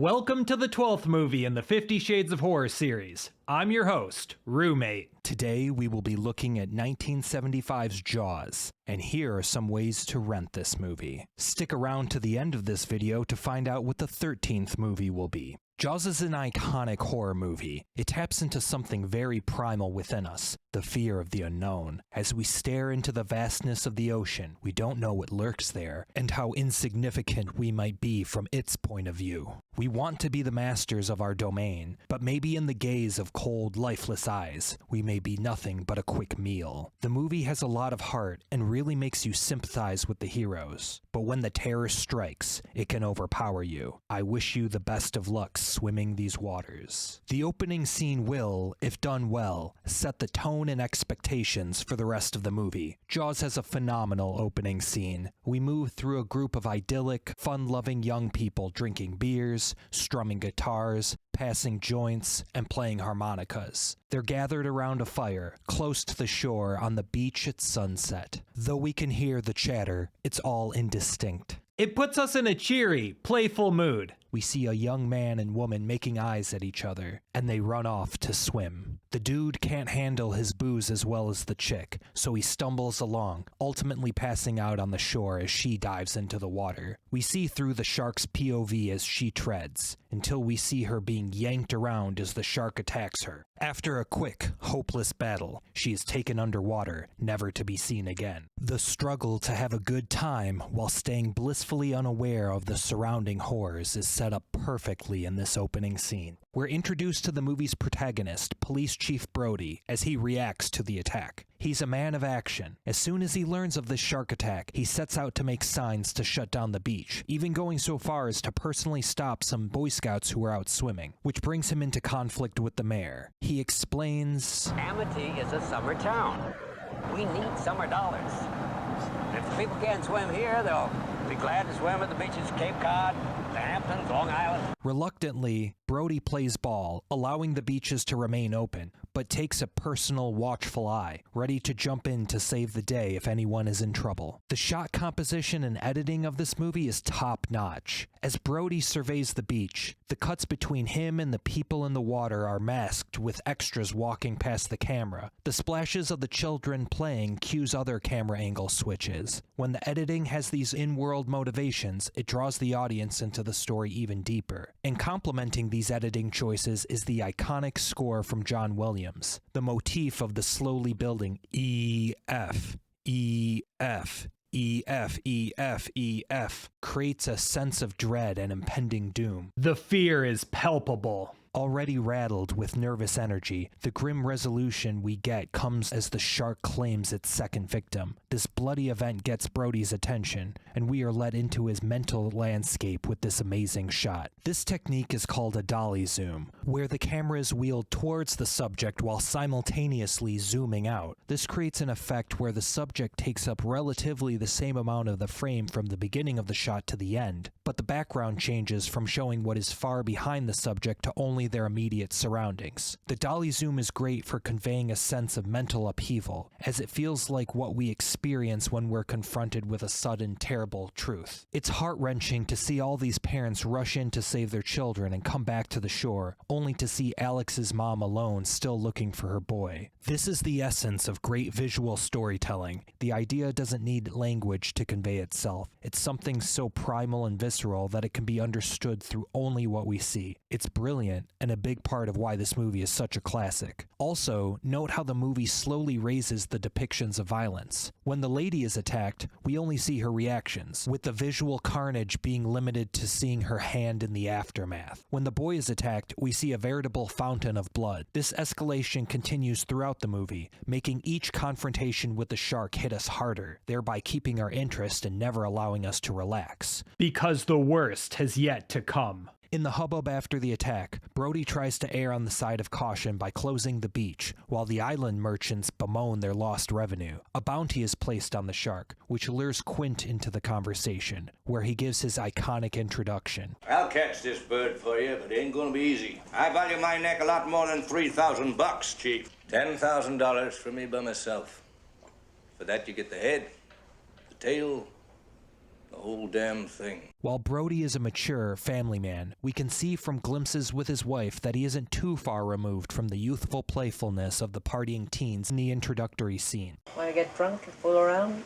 Welcome to the 12th movie in the 50 Shades of Horror series. I'm your host, Roommate. Today we will be looking at 1975's Jaws, and here are some ways to rent this movie. Stick around to the end of this video to find out what the 13th movie will be. Jaws is an iconic horror movie. It taps into something very primal within us, the fear of the unknown. As we stare into the vastness of the ocean, we don't know what lurks there, and how insignificant we might be from its point of view. We want to be the masters of our domain, but maybe in the gaze of cold, lifeless eyes, we may be nothing but a quick meal. The movie has a lot of heart and really makes you sympathize with the heroes. But when the terror strikes, it can overpower you. I wish you the best of luck swimming these waters. The opening scene will, if done well, set the tone and expectations for the rest of the movie. Jaws has a phenomenal opening scene. We move through a group of idyllic, fun-loving young people drinking beers, strumming guitars, passing joints, and playing harmonicas. They're gathered around a fire, close to the shore on the beach at sunset. Though we can hear the chatter, it's all indistinct. It puts us in a cheery, playful mood. We see a young man and woman making eyes at each other, and they run off to swim. The dude can't handle his booze as well as the chick, so he stumbles along, ultimately passing out on the shore as she dives into the water. We see through the shark's POV as she treads, until we see her being yanked around as the shark attacks her. After a quick, hopeless battle, she is taken underwater, never to be seen again. The struggle to have a good time while staying blissfully unaware of the surrounding horrors is set up perfectly in this opening scene. We're introduced to the movie's protagonist, Police Chief Brody, as he reacts to the attack. He's a man of action. As soon as he learns of this shark attack, he sets out to make signs to shut down the beach, even going so far as to personally stop some Boy Scouts who were out swimming, which brings him into conflict with the mayor. He explains, Amity is a summer town. We need summer dollars. If the people can't swim here, they'll be glad to swim at the beaches of Cape Cod, the Hamptons, Long Island. Reluctantly, Brody plays ball, allowing the beaches to remain open, but takes a personal, watchful eye, ready to jump in to save the day if anyone is in trouble. The shot composition and editing of this movie is top-notch. As Brody surveys the beach, the cuts between him and the people in the water are masked with extras walking past the camera. The splashes of the children playing cues other camera angle switches. When the editing has these in-world motivations, it draws the audience into the story even deeper. And complementing these editing choices is the iconic score from John Williams. The motif of the slowly building E-F, E-F, E-F, E-F, E-F creates a sense of dread and impending doom. The fear is palpable. Already rattled with nervous energy, the grim resolution we get comes as the shark claims its second victim. This bloody event gets Brody's attention, and we are led into his mental landscape with this amazing shot. This technique is called a Dolly Zoom, where the camera is wheeled towards the subject while simultaneously zooming out. This creates an effect where the subject takes up relatively the same amount of the frame from the beginning of the shot to the end, but the background changes from showing what is far behind the subject to only their immediate surroundings. The Dolly Zoom is great for conveying a sense of mental upheaval, as it feels like what we experience when we're confronted with a sudden, terrible truth. It's heart-wrenching to see all these parents rush in to save their children and come back to the shore, only to see Alex's mom alone still looking for her boy. This is the essence of great visual storytelling. The idea doesn't need language to convey itself. It's something so primal and visceral that it can be understood through only what we see. It's brilliant, and a big part of why this movie is such a classic. Also, note how the movie slowly raises the depictions of violence. When the lady is attacked, we only see her reactions, with the visual carnage being limited to seeing her hand in the aftermath. When the boy is attacked, we see a veritable fountain of blood. This escalation continues throughout the movie, making each confrontation with the shark hit us harder, thereby keeping our interest and never allowing us to relax. Because the worst has yet to come. In the hubbub after the attack, Brody tries to err on the side of caution by closing the beach, while the island merchants bemoan their lost revenue. A bounty is placed on the shark, which lures Quint into the conversation, where he gives his iconic introduction. I'll catch this bird for you, but it ain't gonna be easy. I value my neck a lot more than $3,000, Chief. $10,000 for me by myself. For that you get the head, the tail, The whole damn thing. While Brody is a mature family man, we can see from glimpses with his wife that he isn't too far removed from the youthful playfulness of the partying teens in the introductory scene. Want to get drunk and fool around?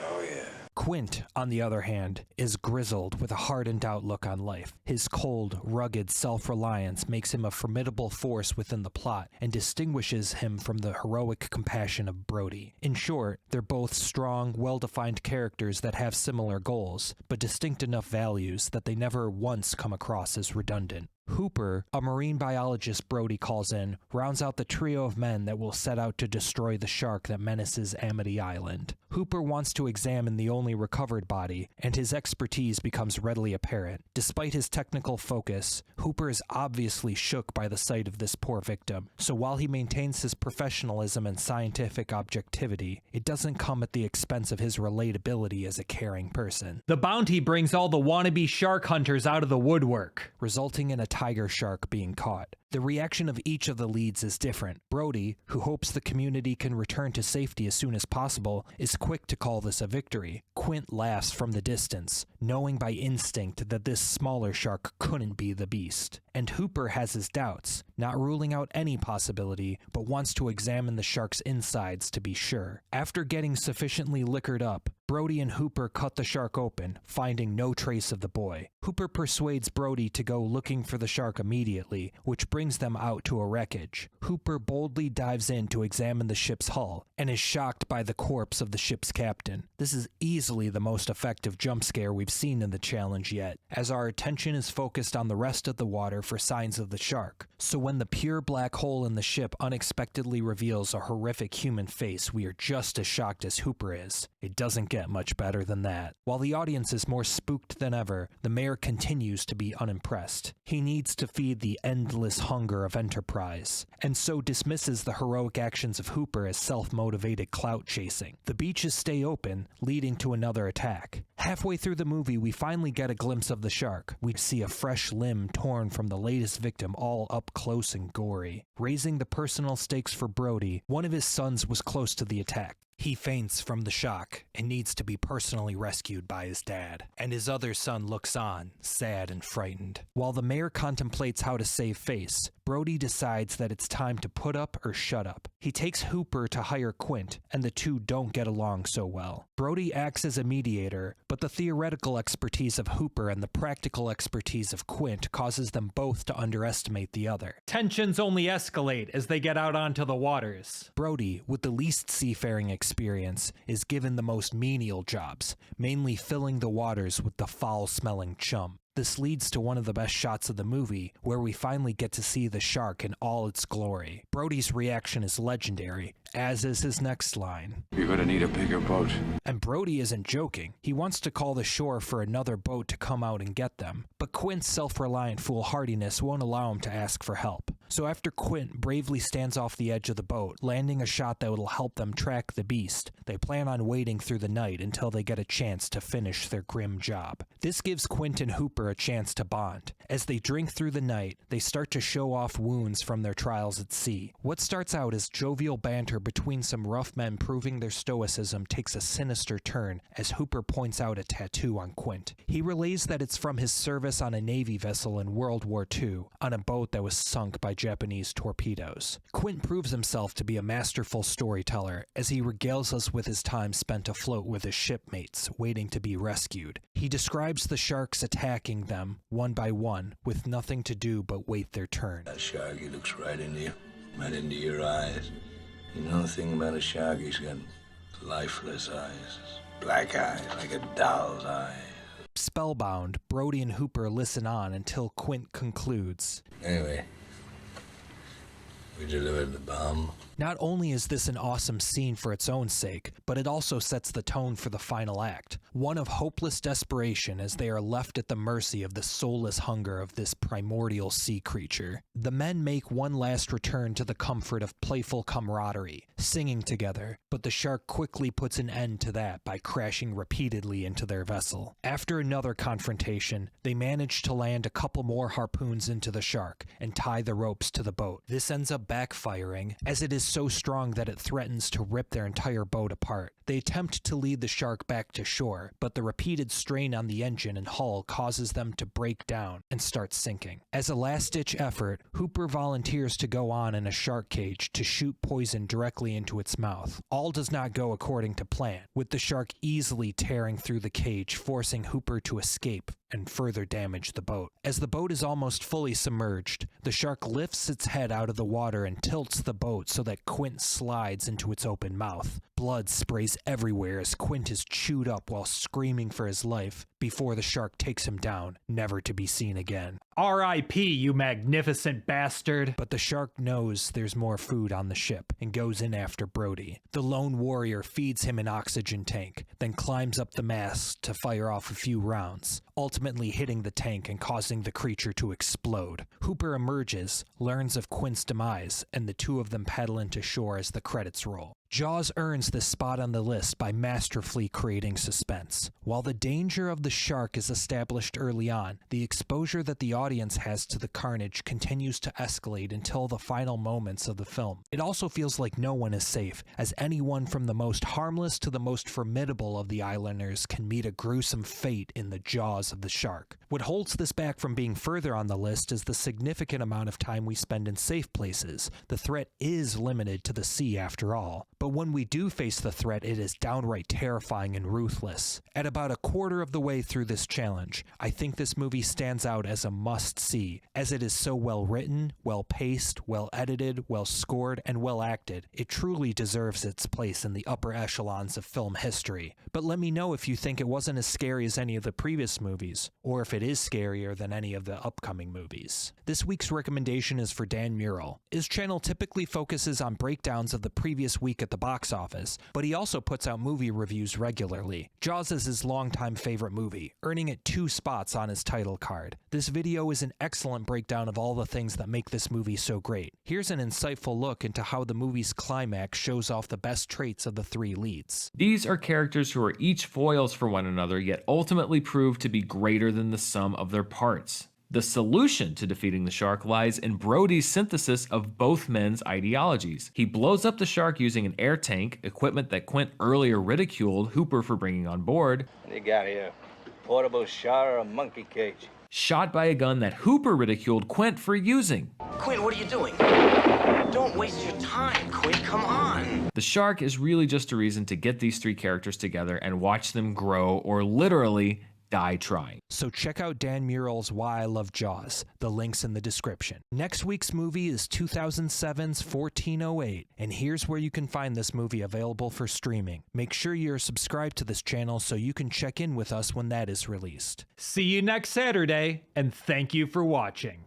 Oh, yeah. Quint, on the other hand, is grizzled with a hardened outlook on life. His cold, rugged self-reliance makes him a formidable force within the plot and distinguishes him from the heroic compassion of Brody. In short, they're both strong, well-defined characters that have similar goals, but distinct enough values that they never once come across as redundant. Hooper, a marine biologist Brody calls in, rounds out the trio of men that will set out to destroy the shark that menaces Amity Island. Hooper wants to examine the only recovered body, and his expertise becomes readily apparent. Despite his technical focus, Hooper is obviously shook by the sight of this poor victim, so while he maintains his professionalism and scientific objectivity, it doesn't come at the expense of his relatability as a caring person. The bounty brings all the wannabe shark hunters out of the woodwork, resulting in a tiger shark being caught. The reaction of each of the leads is different. Brody, who hopes the community can return to safety as soon as possible, is quick to call this a victory. Quint laughs from the distance, knowing by instinct that this smaller shark couldn't be the beast. And Hooper has his doubts, not ruling out any possibility, but wants to examine the shark's insides to be sure. After getting sufficiently liquored up, Brody and Hooper cut the shark open, finding no trace of the boy. Hooper persuades Brody to go looking for the shark immediately, which brings them out to a wreckage. Hooper boldly dives in to examine the ship's hull, and is shocked by the corpse of the ship's captain. This is easily the most effective jump scare we've seen in the challenge yet, as our attention is focused on the rest of the water for signs of the shark. So when the pure black hole in the ship unexpectedly reveals a horrific human face, we are just as shocked as Hooper is. It doesn't get much better than that. While the audience is more spooked than ever, the mayor continues to be unimpressed. He needs to feed the endless hunger of Enterprise, and so dismisses the heroic actions of Hooper as self-motivated clout chasing. The beaches stay open, leading to another attack. Halfway through the movie, we finally get a glimpse of the shark. We see a fresh limb torn from the latest victim, all up close and gory. Raising the personal stakes for Brody, one of his sons was close to the attack. He faints from the shock and needs to be personally rescued by his dad, and his other son looks on, sad and frightened. While the mayor contemplates how to save face, Brody decides that it's time to put up or shut up. He takes Hooper to hire Quint, and the two don't get along so well. Brody acts as a mediator, but the theoretical expertise of Hooper and the practical expertise of Quint causes them both to underestimate the other. Tensions only escalate as they get out onto the waters. Brody, with the least seafaring experience, is given the most menial jobs, mainly filling the waters with the foul-smelling chum. This leads to one of the best shots of the movie, where we finally get to see the shark in all its glory. Brody's reaction is legendary, as is his next line. You're gonna need a bigger boat. And Brody isn't joking. He wants to call the shore for another boat to come out and get them, but Quint's self-reliant foolhardiness won't allow him to ask for help. So after Quint bravely stands off the edge of the boat, landing a shot that will help them track the beast, they plan on waiting through the night until they get a chance to finish their grim job. This gives Quint and Hooper a chance to bond. As they drink through the night, they start to show off wounds from their trials at sea. What starts out as jovial banter between some rough men proving their stoicism takes a sinister turn as Hooper points out a tattoo on Quint. He relays that it's from his service on a Navy vessel in World War II, on a boat that was sunk by Japanese torpedoes. Quint proves himself to be a masterful storyteller as he regales us with his time spent afloat with his shipmates, waiting to be rescued. He describes the sharks attacking them, one by one, with nothing to do but wait their turn. That shark, he looks right into you, right into your eyes. You know the thing about a shark, he's got lifeless eyes. Black eyes, like a doll's eyes. Spellbound, Brody and Hooper listen on until Quint concludes. Anyway, we delivered the bomb. Not only is this an awesome scene for its own sake, but it also sets the tone for the final act, one of hopeless desperation as they are left at the mercy of the soulless hunger of this primordial sea creature. The men make one last return to the comfort of playful camaraderie, singing together, but the shark quickly puts an end to that by crashing repeatedly into their vessel. After another confrontation, they manage to land a couple more harpoons into the shark and tie the ropes to the boat. This ends up up backfiring, as it is so strong that it threatens to rip their entire boat apart. They attempt to lead the shark back to shore, but the repeated strain on the engine and hull causes them to break down and start sinking. As a last-ditch effort, Hooper volunteers to go on in a shark cage to shoot poison directly into its mouth. All does not go according to plan, with the shark easily tearing through the cage, forcing Hooper to escape and further damage the boat. As the boat is almost fully submerged, the shark lifts its head out of the water and tilts the boat so that Quint slides into its open mouth. Blood sprays everywhere as Quint is chewed up while screaming for his life before the shark takes him down, never to be seen again. R.I.P., you magnificent bastard. But the shark knows there's more food on the ship and goes in after Brody. The lone warrior feeds him an oxygen tank, then climbs up the mast to fire off a few rounds, ultimately hitting the tank and causing the creature to explode. Hooper emerges, learns of Quint's demise, and the two of them paddle into shore as the credits roll. Jaws earns this spot on the list by masterfully creating suspense. While the danger of the shark is established early on, the exposure that the audience has to the carnage continues to escalate until the final moments of the film. It also feels like no one is safe, as anyone from the most harmless to the most formidable of the islanders can meet a gruesome fate in the jaws of the shark. What holds this back from being further on the list is the significant amount of time we spend in safe places. The threat is limited to the sea after all. But when we do face the threat, it is downright terrifying and ruthless. At about a quarter of the way through this challenge, I think this movie stands out as a must-see, as it is so well written, well paced, well edited, well scored, and well acted. It truly deserves its place in the upper echelons of film history. But let me know if you think it wasn't as scary as any of the previous movies, or if it is scarier than any of the upcoming movies. This week's recommendation is for Dan Murrell. His channel typically focuses on breakdowns of the previous week at the box office, but he also puts out movie reviews regularly. Jaws is his longtime favorite movie, earning it 2 spots on his title card. This video is an excellent breakdown of all the things that make this movie so great. Here's an insightful look into how the movie's climax shows off the best traits of the 3 leads. These are characters who are each foils for one another, yet ultimately prove to be greater than the sum of their parts. The solution to defeating the shark lies in Brody's synthesis of both men's ideologies. He blows up the shark using an air tank, equipment that Quint earlier ridiculed Hooper for bringing on board. What you got here? Portable shower or a monkey cage? Shot by a gun that Hooper ridiculed Quint for using. Quint, what are you doing? Don't waste your time, Quint, come on. The shark is really just a reason to get these 3 characters together and watch them grow, or literally die trying. So check out Dan Murrell's Why I Love Jaws. The link's in the description. Next week's movie is 2007's 1408, and here's where you can find this movie available for streaming. Make sure you're subscribed to this channel so you can check in with us when that is released. See you next Saturday, and thank you for watching.